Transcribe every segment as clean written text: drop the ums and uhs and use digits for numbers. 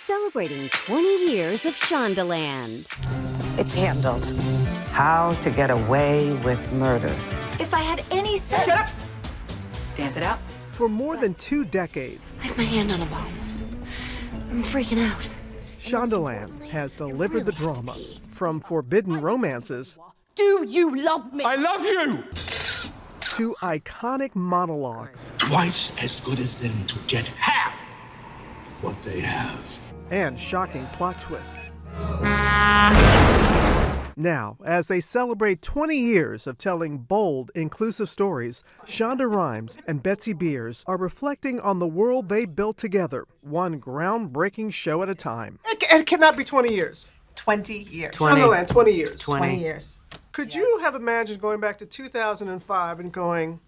celebrating 20 years of Shondaland. It's handled. How to get away with murder. If I had any sense... Shut up! Dance it out. For more than 2 decades, I have my hand on a bomb. I'm freaking out. Shondaland has delivered the drama from forbidden romances Do you love me? I love you! to iconic monologues Twice as good as them to get half of what they have. and shocking plot twists. Now, as they celebrate 20 years of telling bold, inclusive stories, Shonda Rhimes and Betsy are reflecting on the world they built together, one groundbreaking show at a time. It cannot be 20 years. 20 years. 20. Shondaland, 20 years. 20 years. Could you have imagined going back to 2005 and going,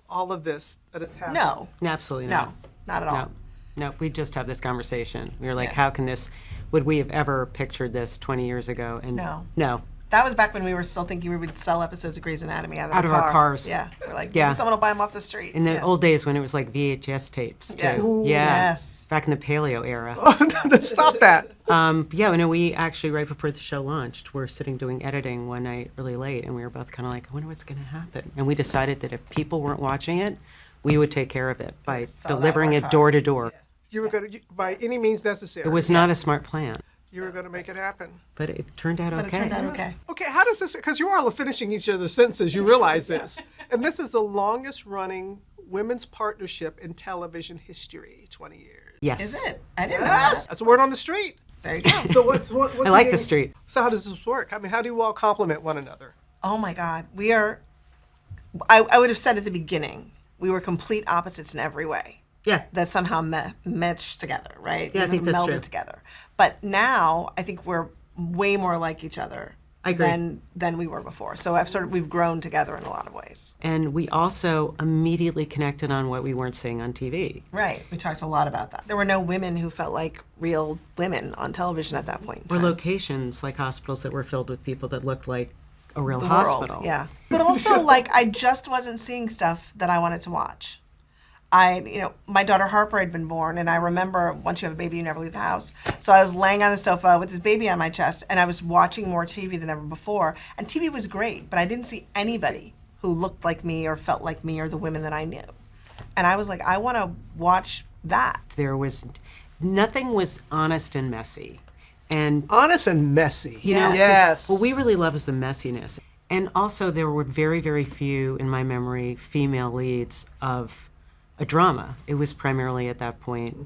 all of this that has happened? No. Absolutely No. not. Not at all. No, we just had this conversation. We were like, Yeah. how can this, would we have ever pictured this 20 years ago? And No. That was back when we were still thinking we would sell episodes of Grey's Anatomy out of the our car. cars. Yeah. We're like, Yeah. maybe someone will buy them off the street. In the Yeah. old days when it was like VHS tapes, too. Yeah. Ooh, yeah. yes. Back in the paleo era. Stop that. Yeah, no, we actually, right before the show launched, we're sitting doing editing one night really late, and we were both kind of like, I wonder what's going to happen. And we decided that if people weren't watching it, we would take care of it by Sell that delivering one it car. door to door. You were going to, by any means necessary, It was not a smart plan, you were going to make it happen. but it turned out But okay. it turned out okay. Okay, how does this, because you all are finishing each other's sentences, you realize this. And this is the longest running women's partnership in television history, 20 years. Yes. Is it? I didn't know that. That's a word on the street. There you go. So what's I like the street. So how does this work? I mean, how do you all complement one another? Oh my God. We are, I would have said at the beginning, we were complete opposites in every way. Yeah. That somehow meshed together, right? Yeah, I think that's melded true. together. But now I think we're way more like each other I agree. than we were before. So we've grown together in a lot of ways. And we also immediately connected on what we weren't seeing on TV. Right. We talked a lot about that. There were no women who felt like real women on television at that point in Or time. locations like hospitals that were filled with people that looked like a real The hospital. world, yeah. But also, like, I just wasn't seeing stuff that I wanted to watch. My daughter Harper had been born, and I remember once you have a baby, you never leave the house. So I was laying on the sofa with this baby on my chest, and I was watching more TV than ever before. And TV was great, but I didn't see anybody who looked like me or felt like me or the women that I knew. And I was like, I want to watch that. There was, nothing was honest and messy. And Honest and messy. You know, yes. what we really love is the messiness. And also, there were very, very few, in my memory, female leads of a drama. It was primarily, at that point,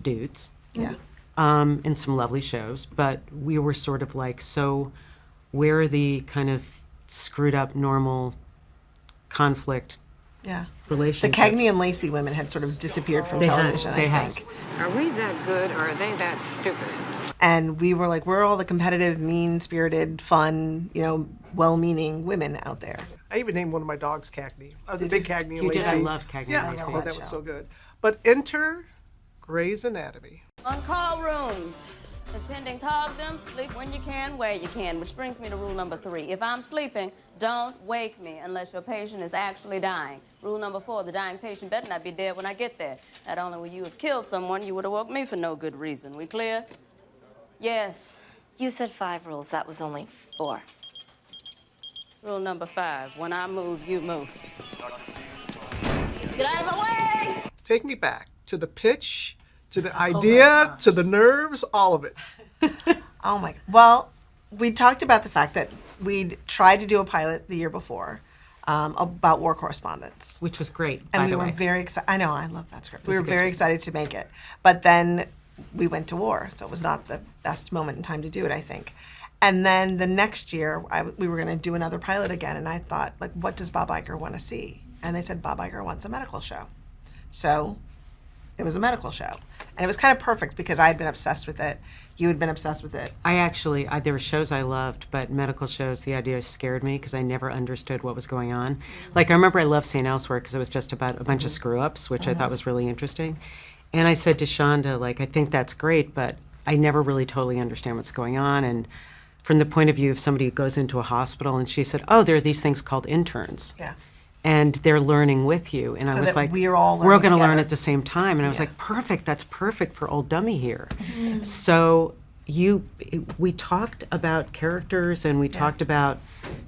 dudes. Yeah. And some lovely shows. But we were sort of like, so where are the kind of screwed up, normal conflict Yeah. The relationships? Cagney and Lacey women had sort of disappeared from They had, television, they I had. think. Are we that good or are they that stupid? And we were like, we're all the competitive, mean-spirited, fun, well-meaning women out there. I even named one of my dogs Cagney. I was a big Cagney and You Lacey. did. I loved Cagney Yeah, and Lacey. oh, that was so good. But enter Grey's Anatomy. On call rooms, attendings hog them, sleep when you can, where you can, which brings me to rule number 3. If I'm sleeping, don't wake me unless your patient is actually dying. Rule number 4, the dying patient better not be dead when I get there. Not only will you have killed someone, you would have woke me for no good reason. We clear? Yes. You said 5 rules. That was only 4. Rule number 5, when I move, you move. Get out of my way! Take me back to the pitch, to the idea, to the nerves, all of it. Oh my, well, we talked about the fact that we'd tried to do a pilot the year before about war correspondence. Which was great, And by we the were way. very excited. I know, I love that script. We was were a good very script. excited to make it. But then we went to war, so it was not the best moment in time to do it, I think. And then the next year, we were going to do another pilot again, and I thought, like, what does Bob Iger want to see? And they said, Bob Iger wants a medical show. So it was a medical show. And it was kind of perfect because I had been obsessed with it. You had been obsessed with it. There were shows I loved, but medical shows, the idea scared me because I never understood what was going on. Like, I remember I loved St. Elsewhere because it was just about a bunch of screw-ups, which I thought was really interesting. And I said to Shonda, like, I think that's great, but I never really totally understand what's going on. And from the point of view of somebody who goes into a hospital, and she said, oh, there are these things called interns. Yeah. and they're learning with you. And So I was that like, we're all we're learning going to learn together. at the same time. And I was like, perfect, that's perfect for old dummy here. So we talked about characters, and we talked about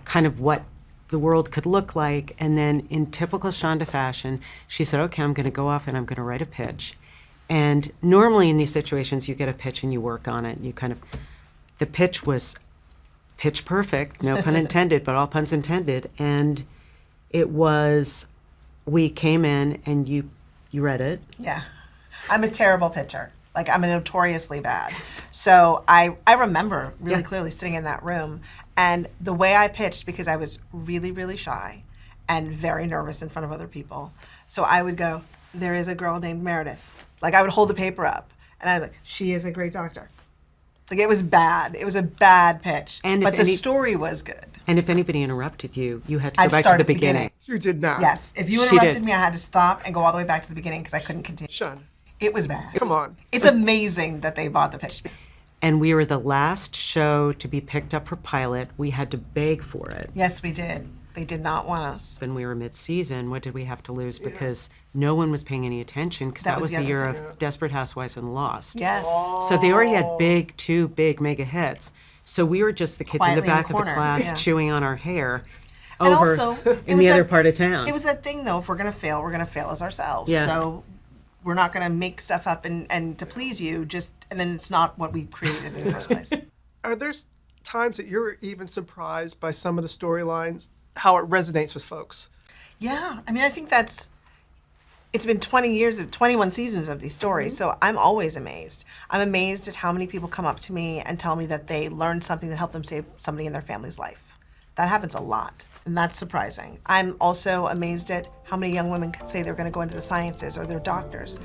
kind of what the world could look like. And then in typical Shonda fashion, she said, okay, I'm going to go off and I'm going to write a pitch. And normally in these situations, you get a pitch and you work on it. You kind of, the pitch was pitch perfect, no pun intended, but all puns intended. And it was, we came in and you read it. Yeah. I'm a terrible pitcher. Like, I'm notoriously bad. So I remember really clearly sitting in that room, and the way I pitched, because I was really, really shy and very nervous in front of other people. So I would go, there is a girl named Meredith. Like, I would hold the paper up, and I'd be like, she is a great doctor. Like, it was bad. It was a bad pitch. But the story was good. And if anybody interrupted you, you had to go I'd back start to at the the beginning. You did not. Yes. If you She interrupted did. me, I had to stop and go all the way back to the beginning because I couldn't continue. Shonda, It was bad. come on. It's amazing that they bought the pitch. And we were the last show to be picked up for pilot. We had to beg for it. Yes, we did. They did not want us. When we were mid-season, what did we have to lose? Because no one was paying any attention, because that was the other year thing. of Desperate Housewives and Lost. Yes. So they already had two big mega hits. So we were just the kids in the Quietly back of the corner, class yeah. chewing on our hair And over also, it in was the other that- part of town. It was that thing, though, if we're going to fail as ourselves. Yeah. So we're not going to make stuff up and to please you, and then it's not what we created in the first place. Are there times that you're even surprised by some of the storylines, how it resonates with folks? Yeah. I mean, I think it's been 21 seasons of these stories, so I'm always amazed. I'm amazed at how many people come up to me and tell me that they learned something that helped them save somebody in their family's life. That happens a lot, and that's surprising. I'm also amazed at how many young women can say they're going to go into the sciences or they're doctors.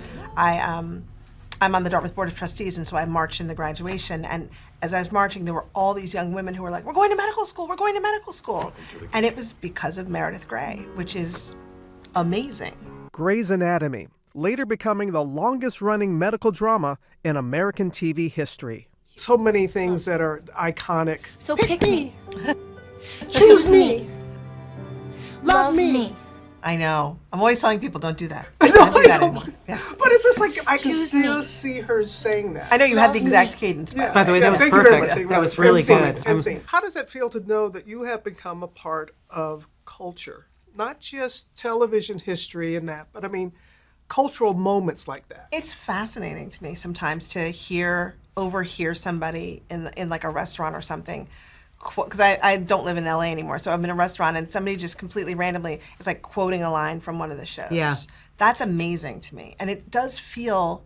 I'm on the Dartmouth Board of Trustees, and so I marched in the graduation, and as I was marching, there were all these young women who were like, we're going to medical school, we're going to medical school. And it was because of Meredith Grey, which is amazing. Grey's Anatomy, later becoming the longest-running medical drama in American TV history. So many things that are iconic. So pick me. Choose me. Love me. I know. I'm always telling people, don't do that. I know, Don't do that I know. anymore. Yeah. But it's just like, I can Choose still me. see her saying that. I know you had the exact cadence. By the way, that was thank you very perfect. much. That was really End scene, good. end scene. How does it feel to know that you have become a part of culture? Not just television history and that, but I mean, cultural moments like that. It's fascinating to me sometimes to overhear somebody in like a restaurant or something, because I don't live in LA anymore, so I'm in a restaurant and somebody just completely randomly is like quoting a line from one of the shows. Yeah. That's amazing to me, and it does feel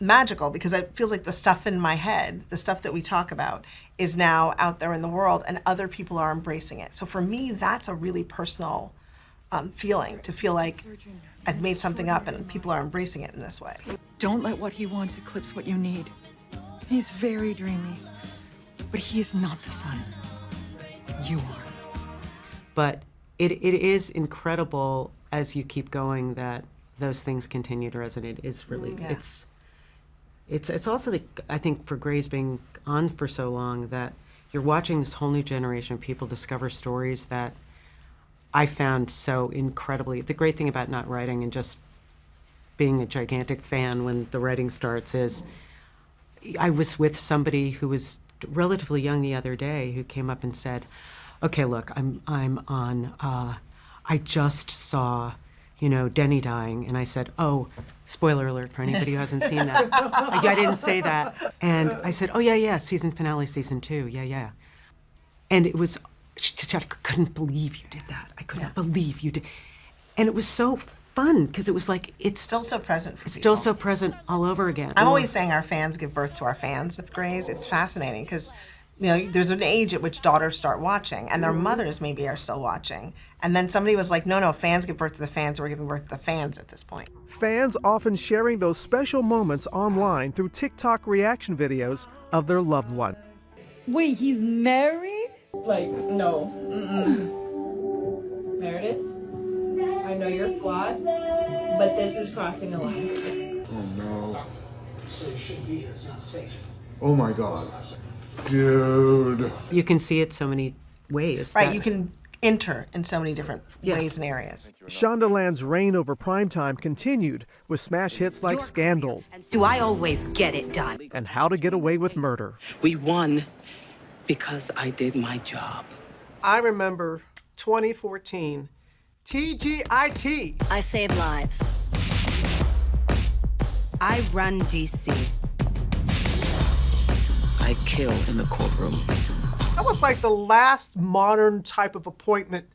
magical, because it feels like the stuff in my head, the stuff that we talk about, is now out there in the world and other people are embracing it. So for me, that's a really personal feeling, to feel like I've made something up and people are embracing it in this way. Don't let what he wants eclipse what you need. He's very dreamy, but he is not the sun. You are. But it is incredible as you keep going that those things continue to resonate. It's really, Yeah. it's also, I think, for Grey's being on for so long, that you're watching this whole new generation of people discover stories that I found so incredibly. The great thing about not writing and just being a gigantic fan when the writing starts is, I was with somebody who was relatively young the other day who came up and said, okay, look, I'm on, I just saw, Denny dying. And I said, oh, spoiler alert for anybody who hasn't seen that. I didn't say that. And I said, oh, yeah, season finale, season 2, yeah. And it was, I couldn't believe you did that. I couldn't believe you did. And it was so fun, because it was like, it's Still so present for it's people. still so present all over again. I'm always saying our fans give birth to our fans with Grey's. It's fascinating because, there's an age at which daughters start watching and their mothers maybe are still watching. And then somebody was like, no, fans give birth to the fans. We're giving birth to the fans at this point. Fans often sharing those special moments online through TikTok reaction videos of their loved one. Wait, he's married? Like, no. Meredith, I know you're flawed, but this is crossing a line. Oh no. Oh my God. Dude. You can see it so many ways. Right, that- you can enter in so many different ways and areas. Shondaland's reign over primetime continued with smash hits like Scandal. Do I always get it done? And How to Get Away with Murder. We won because I did my job. I remember 2014, TGIT. I Save Lives. I run DC. I kill in the courtroom. That was like the last modern type of appointment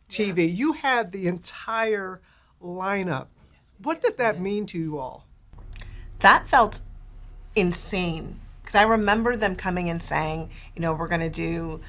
TV. You had the entire lineup. What did that mean to you all? That felt insane. Because I remember them coming and saying, we're going to do,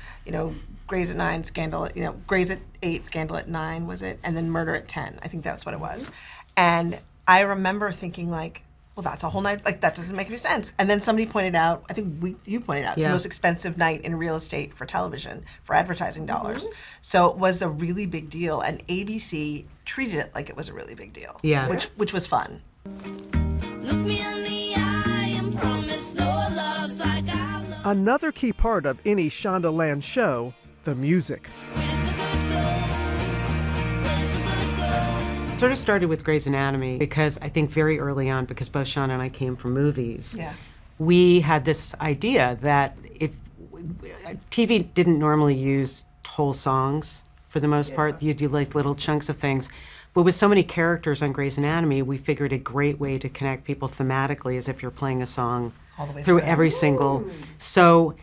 Grey's at 9, Scandal, Grey's at 8, Scandal at 9, was it? And then Murder at 10. I think that's what it was. And I remember thinking like, well, that's a whole night. Like, that doesn't make any sense. And then somebody pointed out, I think you pointed out, it's the most expensive night in real estate for television, for advertising dollars. So it was a really big deal. And ABC treated it like it was a really big deal. Yeah. Which was fun. Look me in the eye and promise no love's like I love. Another key part of any Shondaland show, the music. It sort of started with Grey's Anatomy because I think very early on, because both Sean and I came from movies, we had this idea that if TV didn't normally use whole songs for the most part, you'd do like little chunks of things. But with so many characters on Grey's Anatomy, we figured a great way to connect people thematically is if you're playing a song all the way through every single. So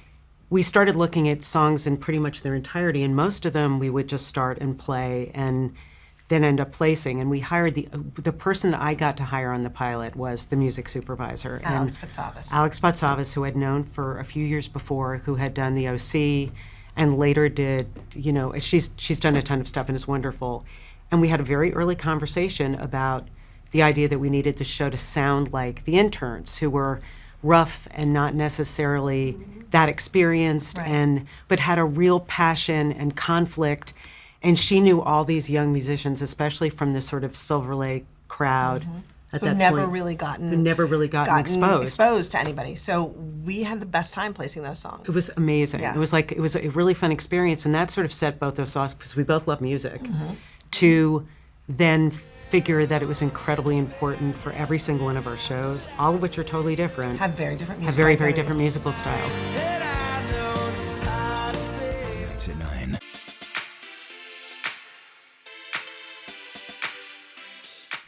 we started looking at songs in pretty much their entirety, and most of them we would just start and play and then end up placing. And we hired the person that I got to hire on the pilot was the music supervisor. Alex Patsavis. Alex Patsavis, who I'd known for a few years before, who had done the OC and later did, she's done a ton of stuff and is wonderful. And we had a very early conversation about the idea that we needed the show to sound like the interns, who were rough and not necessarily that experienced, but had a real passion and conflict. And she knew all these young musicians, especially from the sort of Silver Lake crowd at that never point, really gotten exposed to anybody. So we had the best time placing those songs. It was amazing. Yeah. It was a really fun experience, and that sort of set both those songs, because we both love music, to then figure that it was incredibly important for every single one of our shows, all of which are totally different. Have very different musical Have very, very identities. different musical styles. It's at 9.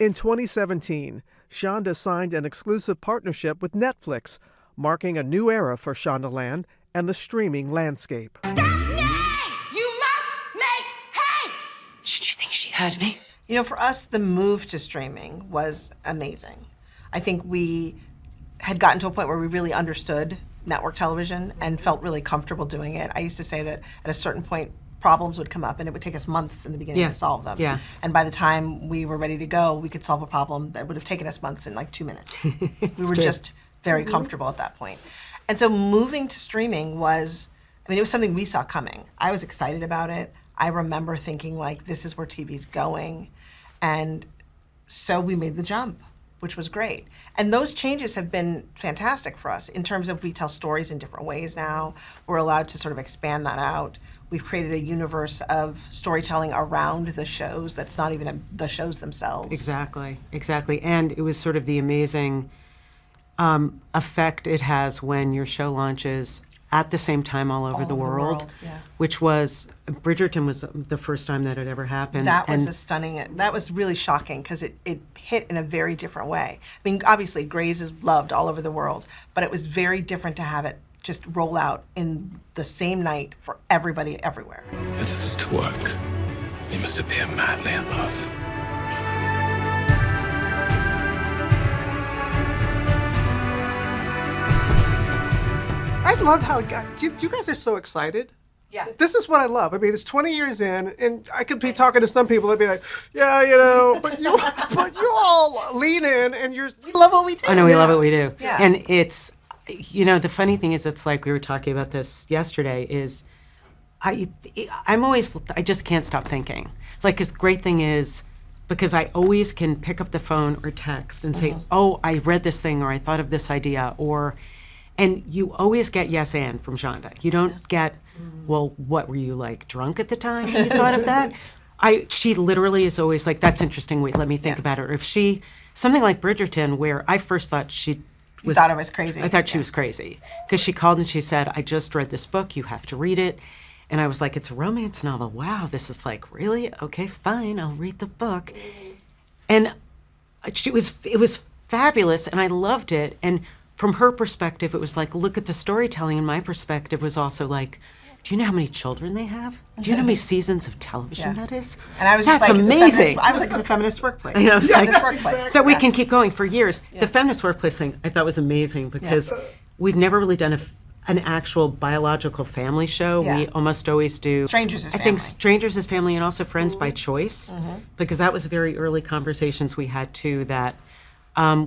In 2017, Shonda signed an exclusive partnership with Netflix, marking a new era for Shondaland and the streaming landscape. You must make haste! Should you think she heard me? For us, the move to streaming was amazing. I think we had gotten to a point where we really understood network television and felt really comfortable doing it. I used to say that at a certain point, problems would come up and it would take us months in the beginning to solve them. Yeah. And by the time we were ready to go, we could solve a problem that would have taken us months in like 2 minutes. We were just very comfortable at that point. And so moving to streaming was, it was something we saw coming. I was excited about it. I remember thinking like, this is where TV's going. And so we made the jump, which was great. And those changes have been fantastic for us in terms of we tell stories in different ways now. We're allowed to sort of expand that out. We've created a universe of storytelling around the shows that's not even the shows themselves. Exactly. And it was sort of the amazing effect it has when your show launches at the same time all over the world, which was, Bridgerton was the first time that had ever happened. That was really shocking because it hit in a very different way. Obviously Grey's is loved all over the world, but it was very different to have it just roll out in the same night for everybody everywhere. If this is to work, we must appear madly in love. I love how it got. You guys are so excited. Yeah. This is what I love. It's 20 years in, and I could be talking to some people that'd be like, but you all lean in, and we love what we do. Oh no, we love what we do. Yeah. And it's, the funny thing is, it's like we were talking about this yesterday. Is I just can't stop thinking. Like, 'cause the great thing is, because I always can pick up the phone or text and say, oh, I read this thing, or I thought of this idea, and you always get yes and from Shonda. You don't get, well, what were you like, drunk at the time when you thought of that? She literally is always like, that's interesting, wait, let me think about it. Or if something like Bridgerton, where I first thought You thought I was crazy. I thought she was crazy. Because she called and she said, I just read this book, you have to read it. And I was like, it's a romance novel. Wow, this is like, really? Okay, fine, I'll read the book. And it was fabulous, and I loved it. And from her perspective, it was like, look at the storytelling. And my perspective was also like, do you know how many children they have? Do you know how many seasons of television that is? And I was That's just like, amazing. I was like, it's a feminist workplace. I was Feminist like, workplace. that we can keep going for years. The feminist workplace thing I thought was amazing because we've never really done an actual biological family show. Yeah. We almost always do. Strangers as family. I think Strangers as Family and also Friends by Choice, because that was very early conversations we had too that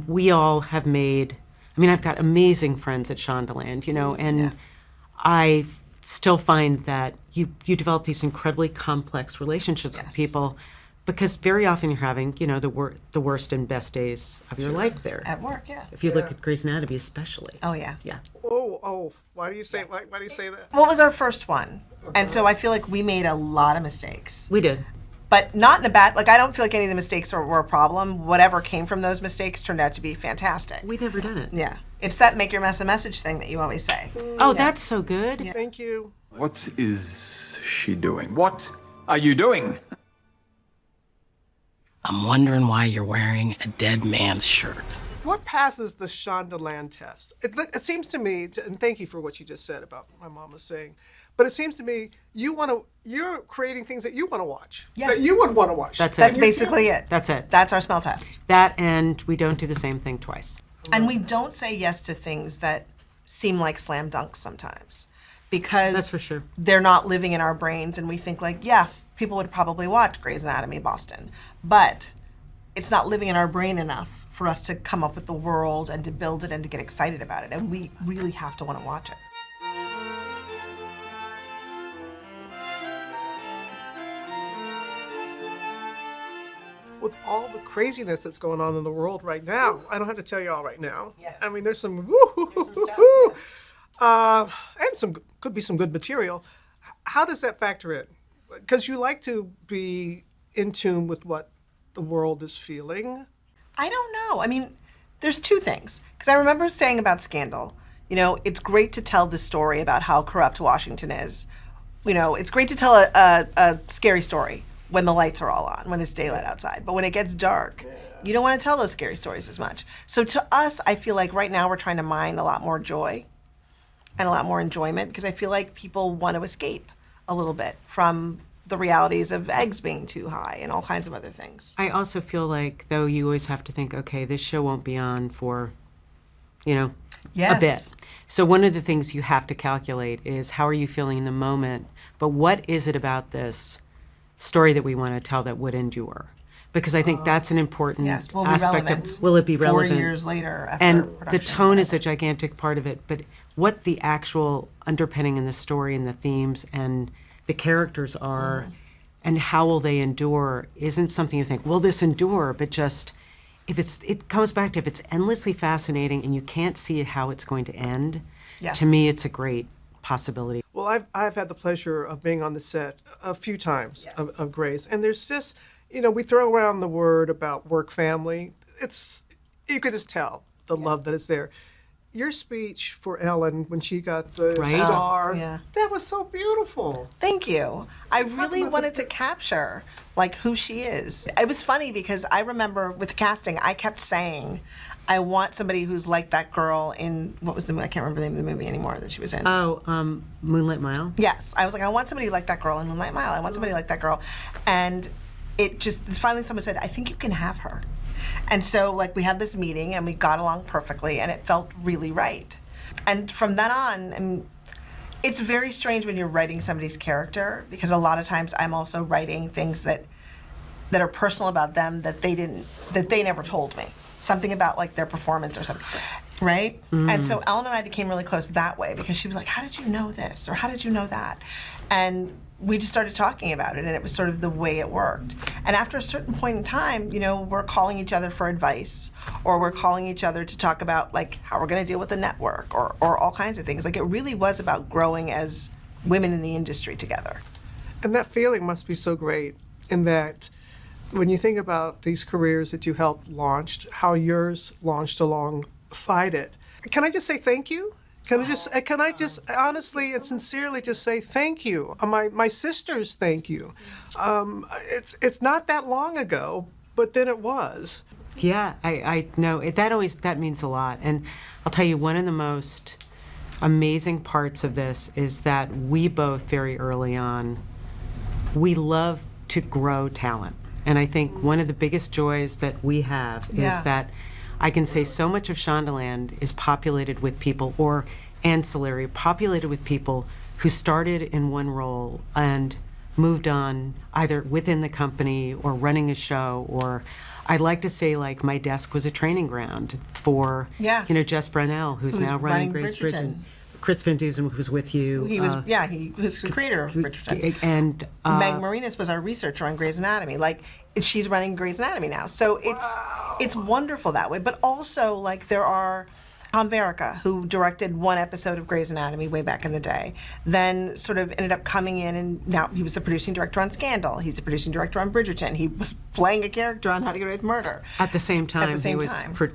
we all have made. I mean, I've got amazing friends at Shondaland, you know, and I still find that you develop these incredibly complex relationships with people because very often you're having, you know, the worst and best days of your life there. At work, yeah. If you look at Grey's Anatomy especially. Oh, yeah. Yeah. Oh, why do you say that? Well, it was our first one. And so I feel like we made a lot of mistakes. We did. But not in a bad, like I don't feel like any of the mistakes were a problem. Whatever came from those mistakes turned out to be fantastic. We'd never done it. Yeah. It's that make your mess a message thing that you always say. Oh, that's so good. Yeah. Thank you. What is she doing? What are you doing? I'm wondering why you're wearing a dead man's shirt. What passes the Shondaland test? It seems to me, and thank you for what you just said about my mom was saying, but it seems to me you're creating things that you want to watch. Yes. That you would want to watch. That's basically it. That's it. That's our smell test. That, and we don't do the same thing twice. And we don't say yes to things that seem like slam dunks sometimes. Because that's for sure. They're not living in our brains, and we think like, yeah, people would probably watch Grey's Anatomy Boston. But it's not living in our brain enough for us to come up with the world and to build it and to get excited about it. And we really have to want to watch it. With all the craziness that's going on in the world right now, I don't have to tell you all right now. Yes. I mean, there's some and could be some good material. How does that factor in? Because you like to be in tune with what the world is feeling. I don't know. I mean, there's two things. Because I remember saying about Scandal, you know, it's great to tell the story about how corrupt Washington is. You know, it's great to tell a scary story when the lights are all on, when it's daylight outside. But when it gets dark, you don't want to tell those scary stories as much. So to us, I feel like right now we're trying to mine a lot more joy and a lot more enjoyment because I feel like people want to escape a little bit from the realities of eggs being too high and all kinds of other things. I also feel like, though, you always have to think, okay, this show won't be on for, you know, a bit. So one of the things you have to calculate is how are you feeling in the moment, but what is it about this story that we want to tell that would endure? Because I think that's an important aspect of, will it be relevant? 4 years later after and production. the tone is a gigantic part of it, but what the actual underpinning in the story and the themes and the characters are and how will they endure isn't something you think, will this endure? But just, it comes back to if it's endlessly fascinating and you can't see how it's going to end, to me it's a great possibility. Well, I've had the pleasure of being on the set a few times of Grey's, and there's this, you know, we throw around the word about work family. You could just tell the love that is there. Your speech for Ellen when she got the star, that was so beautiful. Thank you. I really wanted to capture like who she is. It was funny because I remember with the casting, I kept saying, I want somebody who's like that girl in, what was the movie? I can't remember the name of the movie anymore that she was in. Oh, Moonlight Mile? Yes. I was like, I want somebody like that girl in Moonlight Mile. I want somebody like that girl. And it just, finally someone said, I think you can have her. And so, like, we had this meeting, and we got along perfectly, and it felt really right. And from then on, I mean, it's very strange when you're writing somebody's character, because a lot of times I'm also writing things that are personal about them that they never told me. Something about, like, their performance or something, right? Mm. And so Ellen and I became really close that way, because she was like, how did you know this? Or how did you know that? And we just started talking about it, and it was sort of the way it worked. And after a certain point in time, you know, we're calling each other for advice, or we're calling each other to talk about, like, how we're going to deal with the network, or all kinds of things. Like, it really was about growing as women in the industry together. And that feeling must be so great in that when you think about these careers that you helped launch, how yours launched alongside it. Can I just say thank you? Can I just honestly and sincerely just say thank you? My sisters, thank you. It's not that long ago, but then it was. Yeah, I know. That means a lot. And I'll tell you, one of the most amazing parts of this is that we both, very early on, we love to grow talent. And I think one of the biggest joys that we have is that I can say so much of Shondaland is populated with people, or ancillary, populated with people who started in one role and moved on either within the company or running a show, or I like to say, like, my desk was a training ground for, Jess Brunell, who's now running Grace Bridgerton. Chris Van Dusen, who's with you. He was the creator of Bridgerton. And Meg Marinas was our researcher on Grey's Anatomy. Like, she's running Grey's Anatomy now. So it's wonderful that way. But also, like, there are Tom Verica, who directed one episode of Grey's Anatomy way back in the day, then sort of ended up coming in, and now he was the producing director on Scandal. He's the producing director on Bridgerton. He was playing a character on How to Get Away with Murder. At the same time,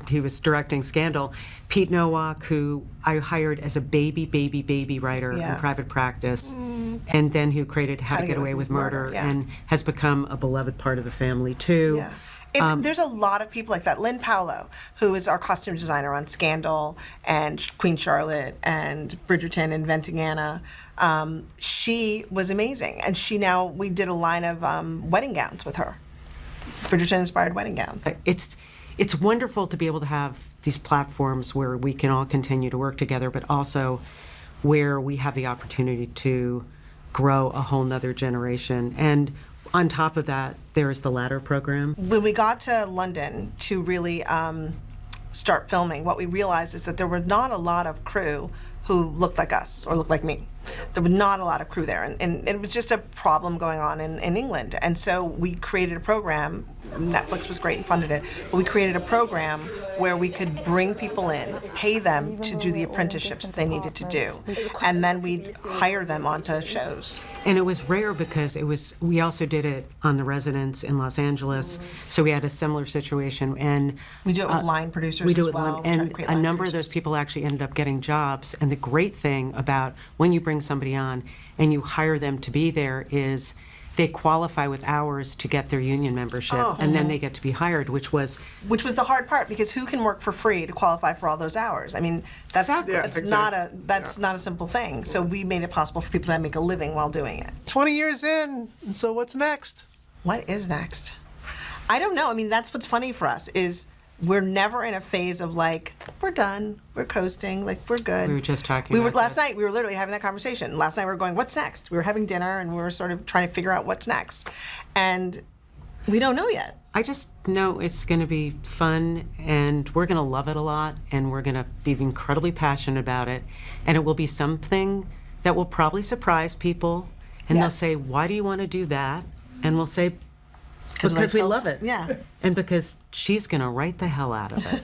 he was directing Scandal. Pete Nowak, who I hired as a baby writer in private practice, and then who created How to Get Away with Murder, and has become a beloved part of the family, too. Yeah. There's a lot of people like that. Lynn Paolo, who is our costume designer on Scandal and Queen Charlotte and Bridgerton, Inventing Anna, she was amazing. And we did a line of wedding gowns with her, Bridgerton-inspired wedding gowns. It's wonderful to be able to have these platforms where we can all continue to work together, but also where we have the opportunity to grow a whole nother generation. And on top of that, there is the Ladder program. When we got to London to really start filming, what we realized is that there were not a lot of crew who looked like us or looked like me. There was not a lot of crew there, and it was just a problem going on in England. And so we created a program. Netflix was great and funded it, but we created a program where we could bring people in, pay them to do the apprenticeships that they needed to do, and then we'd hire them onto shows. And it was rare because we also did it on The Residence in Los Angeles, so we had a similar situation. And we do it with line producers as well. And a number of those people actually ended up getting jobs. And the great thing about when you bring somebody on and you hire them to be there is they qualify with hours to get their union membership, and then they get to be hired, which was the hard part, because who can work for free to qualify for all those hours? I mean, that's not a simple thing. So we made it possible for people to make a living while doing it. 20 years in, and so what's next? What is next? I don't know. I mean, that's what's funny for us is we're never in a phase of like, we're done, we're coasting, like we're good. We were just talking about last night, we were literally having that conversation. Last night we were going, what's next? We were having dinner and we were sort of trying to figure out what's next. And we don't know yet. I just know it's going to be fun, and we're going to love it a lot, and we're going to be incredibly passionate about it. And it will be something that will probably surprise people. And they'll say, why do you want to do that? And we'll say, because we love it. Yeah. And because she's going to write the hell out of it.